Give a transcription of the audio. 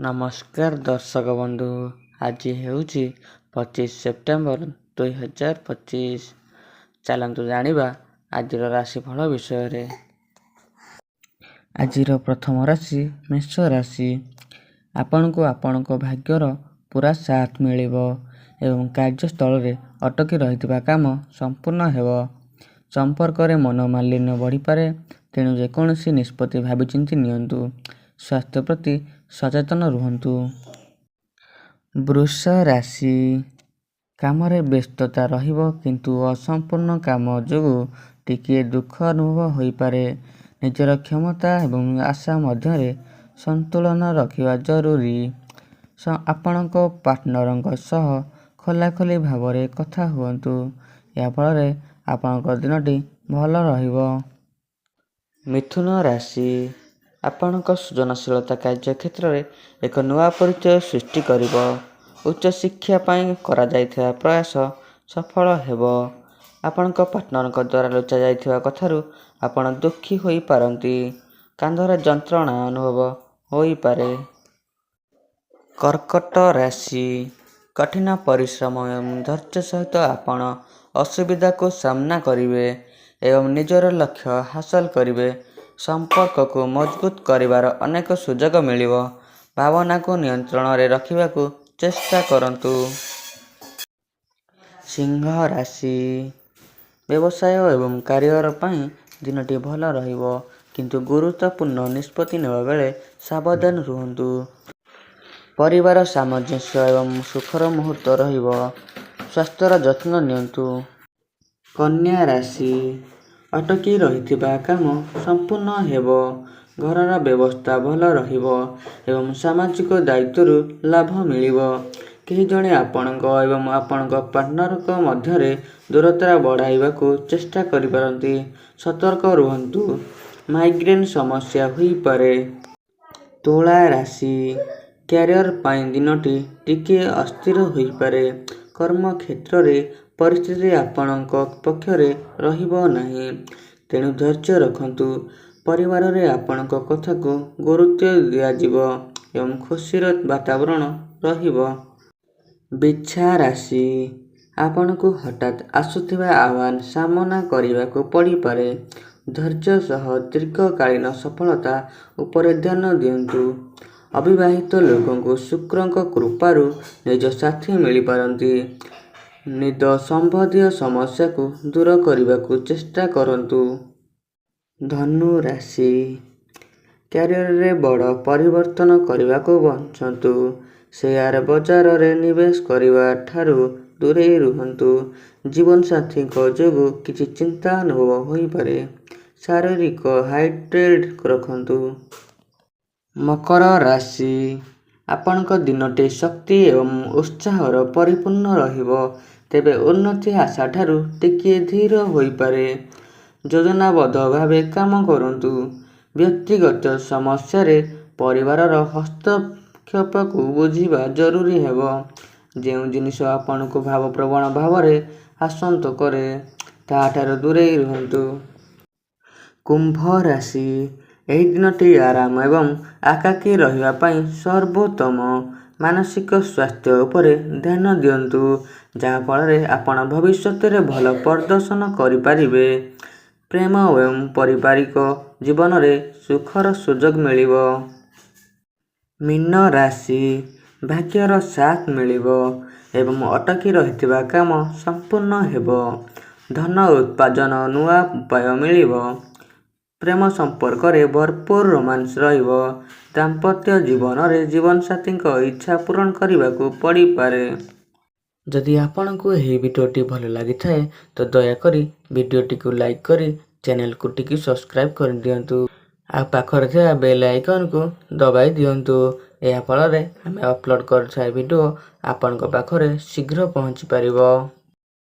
ନମସ୍କାର ଦର୍ଶକ ବନ୍ଧୁ, ଆଜି ହେଉଛି 25 ସେପ୍ଟେମ୍ବର 2025। ଚାଲନ୍ତୁ ଜାଣିବା ଆଜିର ରାଶିଫଳ ବିଷୟରେ। ଆଜିର ପ୍ରଥମ ରାଶି ମେଷ ରାଶି। ଆପଣଙ୍କୁ ଆପଣଙ୍କ ଭାଗ୍ୟର ପୁରା ସାଥ ମିଳିବ ଏବଂ କାର୍ଯ୍ୟସ୍ଥଳରେ ଅଟକି ରହିଥିବା କାମ ସମ୍ପୂର୍ଣ୍ଣ ହେବ। ସମ୍ପର୍କରେ ମନୋମାଳିନ୍ୟ ବଢ଼ିପାରେ, ତେଣୁ ଯେକୌଣସି ନିଷ୍ପତ୍ତି ଭାବିଚିନ୍ତି ନିଅନ୍ତୁ। ସ୍ୱାସ୍ଥ୍ୟ ପ୍ରତି ସଚେତନ ରୁହନ୍ତୁ। ବୃଷ ରାଶି। କାମରେ ବ୍ୟସ୍ତତା ରହିବ, କିନ୍ତୁ ଅସମ୍ପୂର୍ଣ୍ଣ କାମ ଯୋଗୁଁ ଟିକିଏ ଦୁଃଖ ଅନୁଭବ ହୋଇପାରେ। ନିଜର କ୍ଷମତା ଏବଂ ଆଶା ମଧ୍ୟରେ ସନ୍ତୁଳନ ରଖିବା ଜରୁରୀ। ଆପଣଙ୍କ ପାର୍ଟନରଙ୍କ ସହ ଖୋଲାଖୋଲି ଭାବରେ କଥା ହୁଅନ୍ତୁ। ଏହା ଫଳରେ ଆପଣଙ୍କ ଦିନଟି ଭଲ ରହିବ। ମିଥୁନ ରାଶି। ଆପଣଙ୍କ ସୃଜନଶୀଳତା କାର୍ଯ୍ୟକ୍ଷେତ୍ରରେ ଏକ ନୂଆ ପରିଚୟ ସୃଷ୍ଟି କରିବ। ଉଚ୍ଚଶିକ୍ଷା ପାଇଁ କରାଯାଇଥିବା ପ୍ରୟାସ ସଫଳ ହେବ। ଆପଣଙ୍କ ପାର୍ଟନରଙ୍କ ଦ୍ୱାରା ଲୁଚାଯାଇଥିବା କଥାରୁ ଆପଣ ଦୁଃଖୀ ହୋଇପାରନ୍ତି। କାନ୍ଧରେ ଯନ୍ତ୍ରଣା ଅନୁଭବ ହୋଇପାରେ। କର୍କଟ ରାଶି। କଠିନ ପରିଶ୍ରମ ଏବଂ ଧୈର୍ଯ୍ୟ ସହିତ ଆପଣ ଅସୁବିଧାକୁ ସାମ୍ନା କରିବେ ଏବଂ ନିଜର ଲକ୍ଷ୍ୟ ହାସଲ କରିବେ। ସମ୍ପର୍କକୁ ମଜବୁତ କରିବାର ଅନେକ ସୁଯୋଗ ମିଳିବ। ଭାବନାକୁ ନିୟନ୍ତ୍ରଣରେ ରଖିବାକୁ ଚେଷ୍ଟା କରନ୍ତୁ। ସିଂହ ରାଶି। ବ୍ୟବସାୟ ଏବଂ କ୍ୟାରିୟର ପାଇଁ ଦିନଟି ଭଲ ରହିବ, କିନ୍ତୁ ଗୁରୁତ୍ୱପୂର୍ଣ୍ଣ ନିଷ୍ପତ୍ତି ନେବାବେଳେ ସାବଧାନ ରୁହନ୍ତୁ। ପରିବାର ସାମଞ୍ଜସ୍ୟ ଏବଂ ସୁଖର ମୁହୂର୍ତ୍ତ ରହିବ। ସ୍ୱାସ୍ଥ୍ୟର ଯତ୍ନ ନିଅନ୍ତୁ। କନ୍ୟା ରାଶି। ଅଟକି ରହିଥିବା କାମ ସମ୍ପୂର୍ଣ୍ଣ ହେବ। ଘରର ବ୍ୟବସ୍ଥା ଭଲ ରହିବ ଏବଂ ସାମାଜିକ ଦାୟିତ୍ୱରୁ ଲାଭ ମିଳିବ। କେହି ଜଣେ ଆପଣଙ୍କ ଏବଂ ଆପଣଙ୍କ ପାର୍ଟନରଙ୍କ ମଧ୍ୟରେ ଦୂରତା ବଢ଼ାଇବାକୁ ଚେଷ୍ଟା କରିପାରନ୍ତି। ସତର୍କ ରୁହନ୍ତୁ, ମାଇଗ୍ରେନ୍ ସମସ୍ୟା ହୋଇପାରେ। ତୁଳା ରାଶି। କ୍ୟାରିୟର ପାଇଁ ଦିନଟି ଟିକିଏ ଅସ୍ଥିର ହୋଇପାରେ। କର୍ମକ୍ଷେତ୍ରରେ ପରିସ୍ଥିତି ଆପଣଙ୍କ ପକ୍ଷରେ ରହିବ ନାହିଁ, ତେଣୁ ଧୈର୍ଯ୍ୟ ରଖନ୍ତୁ। ପରିବାରରେ ଆପଣଙ୍କ କଥାକୁ ଗୁରୁତ୍ୱ ଦିଆଯିବ ଏବଂ ଖୁସିର ବାତାବରଣ ରହିବ। ବିଛା ରାଶି। ଆପଣଙ୍କୁ ହଠାତ୍ ଆସୁଥିବା ଆହ୍ୱାନ ସାମନା କରିବାକୁ ପଡ଼ିପାରେ। ଧୈର୍ଯ୍ୟ ସହ ଦୀର୍ଘକାଳୀନ ସଫଳତା ଉପରେ ଧ୍ୟାନ ଦିଅନ୍ତୁ। ଅବିବାହିତ ଲୋକଙ୍କୁ ଶୁକ୍ରଙ୍କ କୃପାରୁ ନିଜ ସାଥୀ ମିଳିପାରନ୍ତି। ନିଦ ସମ୍ବନ୍ଧୀୟ ସମସ୍ୟାକୁ ଦୂର କରିବାକୁ ଚେଷ୍ଟା କରନ୍ତୁ। ଧନୁ ରାଶି। କ୍ୟାରିୟରରେ ବଡ଼ ପରିବର୍ତ୍ତନ କରିବାକୁ ବଞ୍ଚନ୍ତୁ। ସେୟାର ବଜାରରେ ନିବେଶ କରିବା ଠାରୁ ଦୂରେଇ ରୁହନ୍ତୁ। ଜୀବନସାଥୀଙ୍କ ଯୋଗୁଁ କିଛି ଚିନ୍ତା ଅନୁଭବ ହୋଇପାରେ। ଶାରୀରିକ ହାଇଡ୍ରେଟ୍ ରଖନ୍ତୁ। ମକର ରାଶି। ଆପଣଙ୍କ ଦିନଟି ଶକ୍ତି ଏବଂ ଉତ୍ସାହରେ ପରିପୂର୍ଣ୍ଣ ରହିବ, ତେବେ ଉନ୍ନତି ଆଶାଠାରୁ ଟିକିଏ ଧୀର ହୋଇପାରେ। ଯୋଜନାବଦ୍ଧ ଭାବେ କାମ କରନ୍ତୁ। ବ୍ୟକ୍ତିଗତ ସମସ୍ୟାରେ ପରିବାରର ହସ୍ତକ୍ଷେପକୁ ବୁଝିବା ଜରୁରୀ ହେବ। ଯେଉଁ ଜିନିଷ ଆପଣଙ୍କୁ ଭାବପ୍ରବଣ ଭାବରେ ଆସନ୍ତ କରେ, ତାହାଠାରୁ ଦୂରେଇ ରୁହନ୍ତୁ। କୁମ୍ଭ ରାଶି। ଏହି ଦିନଟି ଆରାମ ଏବଂ ଏକାକୀ ରହିବା ପାଇଁ ସର୍ବୋତ୍ତମ। ମାନସିକ ସ୍ୱାସ୍ଥ୍ୟ ଉପରେ ଧ୍ୟାନ ଦିଅନ୍ତୁ, ଯାହା ଫଳରେ ଆପଣ ଭବିଷ୍ୟତରେ ଭଲ ପ୍ରଦର୍ଶନ କରିପାରିବେ। ପ୍ରେମ ଏବଂ ପାରିବାରିକ ଜୀବନରେ ସୁଖର ସୁଯୋଗ ମିଳିବ। ମୀନ ରାଶି। ଭାଗ୍ୟର ସାଥ ମିଳିବ ଏବଂ ଅଟକି ରହିଥିବା କାମ ସମ୍ପୂର୍ଣ୍ଣ ହେବ। ଧନ ଉପାର୍ଜନ ନୂଆ ଉପାୟ ମିଳିବ। ପ୍ରେମ ସମ୍ପର୍କରେ ଭରପୁର ରୋମାନ୍ସ ରହିବ। ଦାମ୍ପତ୍ୟ ଜୀବନରେ ଜୀବନସାଥୀଙ୍କ ଇଚ୍ଛା ପୂରଣ କରିବାକୁ ପଡ଼ିପାରେ। ଯଦି ଆପଣଙ୍କୁ ଏହି ଭିଡ଼ିଓଟି ଭଲ ଲାଗିଥାଏ, ତ ଦୟାକରି ଭିଡ଼ିଓଟିକୁ ଲାଇକ୍ କରି ଚ୍ୟାନେଲକୁ ଟିକେ ସବସ୍କ୍ରାଇବ୍ କରିଦିଅନ୍ତୁ। ଆଉ ପାଖରେ ଥିବା ବେଲ୍ ଆଇକନ୍କୁ ଦବାଇ ଦିଅନ୍ତୁ। ଏହା ଫଳରେ ଆମେ ଅପଲୋଡ଼ କରୁଥିବା ଭିଡ଼ିଓ ଆପଣଙ୍କ ପାଖରେ ଶୀଘ୍ର ପହଞ୍ଚି ପାରିବ।